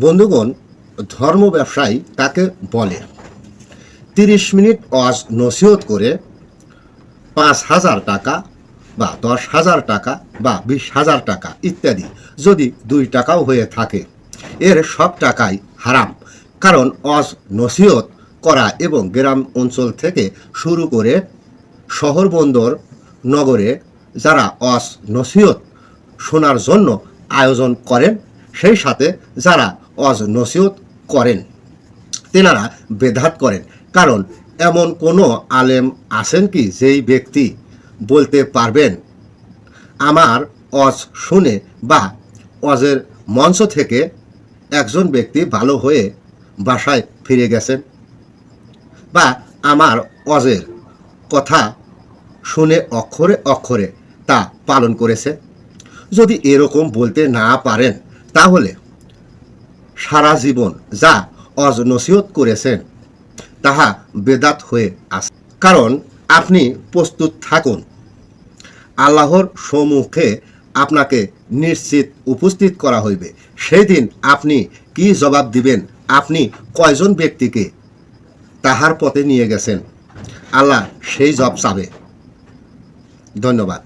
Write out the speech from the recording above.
বন্ধুগণ, ধর্ম ব্যবসায়ী তাকে বলে 30 মিনিট ওয়াজ নসিহত করে 5,000 টাকা বা 10,000 টাকা বা 20,000 টাকা ইত্যাদি যদি 2 টাকাও হয়ে থাকে, এর সব টাকাই হারাম। কারণ ওয়াজ নসিহত করা এবং গ্রাম অঞ্চল থেকে শুরু করে শহর বন্দর নগরে যারা ওয়াজ নসিহত শোনার জন্য আয়োজন করেন, সেই সাথে যারা ওয়াজ নসিহত করেন তেনারা বেদাত করেন। কারণ এমন কোনো আলেম আছেন কি যেই ব্যক্তি বলতে পারবেন আমার ওয়াজ শুনে বা ওয়াজের মঞ্চ থেকে একজন ব্যক্তি ভালো হয়ে বাসায় ফিরে গেছেন, বা আমার ওয়াজের কথা শুনে অক্ষরে অক্ষরে তা পালন করেছে? যদি এরকম বলতে না পারেন, তাহলে সারা জীবন যা ওয়াজ নসিহত করেছেন তাহা বেদাত হয়ে আছে। কারণ আপনি প্রস্তুত থাকুন, আল্লাহর সম্মুখে আপনাকে নিশ্চিত উপস্থিত করা হইবে। সেই দিন আপনি কি জবাব দিবেন? আপনি কয়জন ব্যক্তিকে তাহার পথে নিয়ে গেছেন? আল্লাহ সেই জবাব চাবে। ধন্যবাদ।